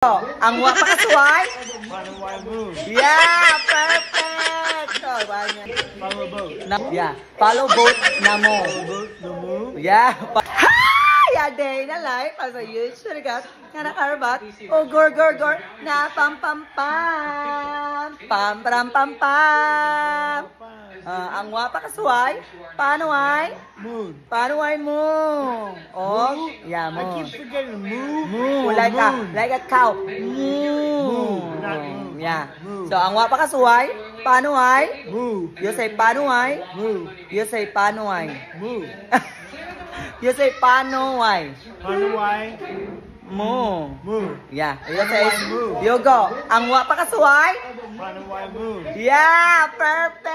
Ang wa pa kasuway? Yeah, perfect. Oh, Follow boat. Yeah, follow boat na mo. Yeah. Hi, day na life as a usual gas. Kana karbat. Oh, gor na pam pam pam. Pam pam pam pam. Ang wa pa kasuway? Paano ay? Moon. Paano ay mo? Oh, yeah, mo. I keep forgetting moo. Moo, like a cow. Moo. Not moo. Yeah. Moo. So, ang wa pa kasuway? Paano ay? Moo. You say paano ay? Moo. You say paano ay? Moo. You say paano ay? Hawaii. Moo. Moo. Yeah. You say, Moo. you go. Ang wa pa kasuway? Hawaii moo. Yeah, perfect.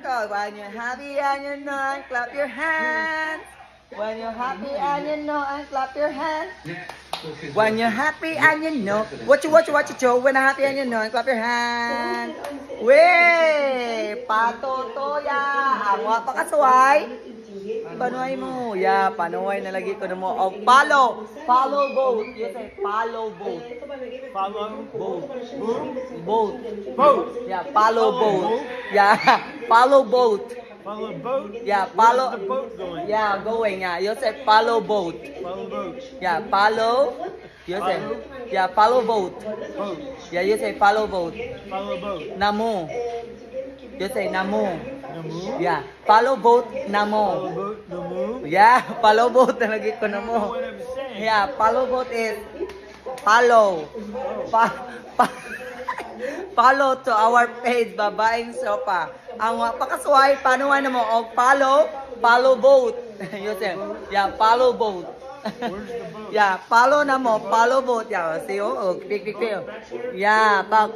Oh, when you're happy and you know, clap your hands. When you're happy and you know, and clap your hands. When you're happy and you know, what you show. When you're happy and you know, and clap your hands. Wey, patotoya. Ang wa pa kasuway? Panuay mo. Yeah, panuay na lagi ko na mo. Oh, follow boat. You say follow boat. Follow Boat. boat. Boat. Yeah, follow boat. Yeah, follow boat. Follow boat. Yeah, follow. Where's the boat going? Yeah, going. Yeah, you say follow boat. Follow boat. Yeah, follow. You say. Yeah, follow boat. Boat. Yeah, you say follow boat. Follow boat. Namo. You say namo. The moo. Yeah, follow boat. Follow Namo. boat. The moo. Yeah, follow boat na lagi ko na I don't mo. know what I'm saying. Yeah, follow boat is follow. Follow to our page, Babaeng Sopa. Ang pakasway, paano na mo? O follow boat. You say, yeah, follow boat. Where's the boat? Yeah, follow na mo, follow boat. Yeah, see, oh, pick. Yeah, pak.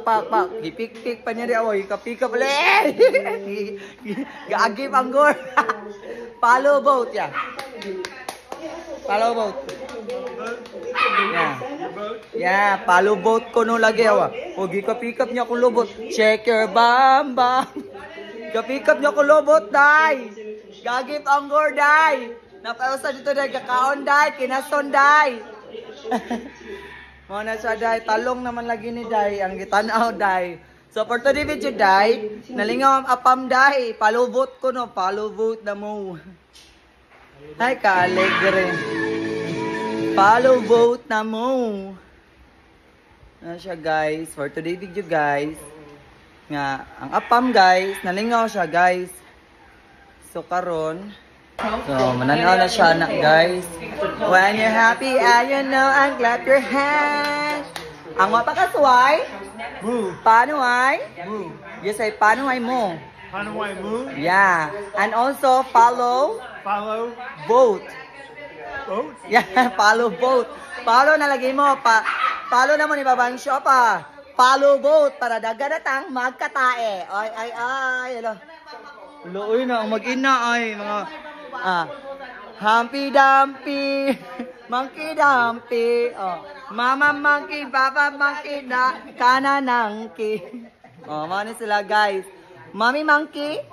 Pick pa niya rin. Oh, pick up ulit. Gaagip ang gore. Follow boat, yeah. Follow boat. Yeah. Yeah, follow boat ko no lagi awa. O pick up niya ko lubot. Check your bam. Pick up niya ko lubot, dai. Gagip ang gore, dai. Napausa dito dai kakaon, dai, kinason, dai. Mo na siya, dai. Talong naman lagi ni dai ang gitanaw, dai. So for today video, dai, nalingaw ang apam, dai. Follow boat ko no, follow boat na mo. Ay, ka-alegre. Follow boat na mo. Ano siya, guys. For today video, guys. Nga, ang apam, guys. Nalingaw siya, guys. So, karon. So, mananaw na siya, guys. When you're happy and you know, and clap your hands. Ang mapakasway. Moo. Paano ay? Moo. You say, paano ay mo? Hawaii moo. Yeah. And also, follow Follow boat. boat. Yeah, follow boat. Follow na lagi mo. Follow na mo ni Babang Sopa. Follow boat para daganatang magkatae. Ay. Hello. Luoy na. Mag-ina ay. Mga, Humpy Dumpy. Monkey Dumpy. Oh. Mama Monkey, Papa Monkey, Kananangki. Oh, mga sila, guys. Mommy Monkey.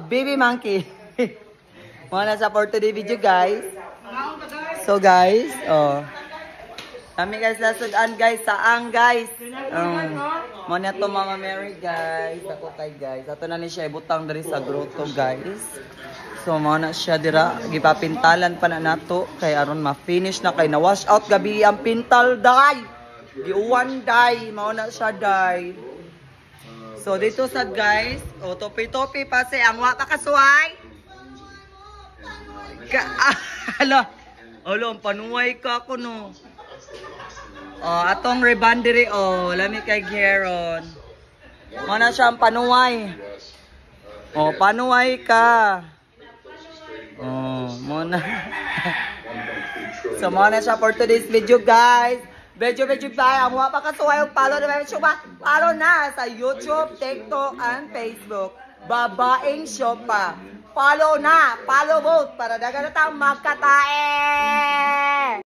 Baby Monkey. Mga nasa for today video, guys. So, guys, kami guys nasudan, guys, saang, guys. Mga to Mama Mary, guys. Ako kay, guys. Ato na ni siya ibutang dari sa grotto, guys. So, mga na siya dira. Gipapintalan pa na nato. Kay aron ma-finish na kay na-wash out gabi ang pintal, day. Giuwan, day. Mga na siya, day. So, dito sa guys, topi-topi pa si ang wata kasway. Hala, ang panuway ka ako, no. Atong rebandiri, lami kay Geron. Mana siya ang panuway. Panuway ka. Muna. So, muna siya for today's video, guys. Video tayo. Ang mga pakasuway yung follow na may Sopa. Follow na sa YouTube, TikTok, and Facebook. Babaeng Sopa. Follow na. Follow both para daganatang magkatae.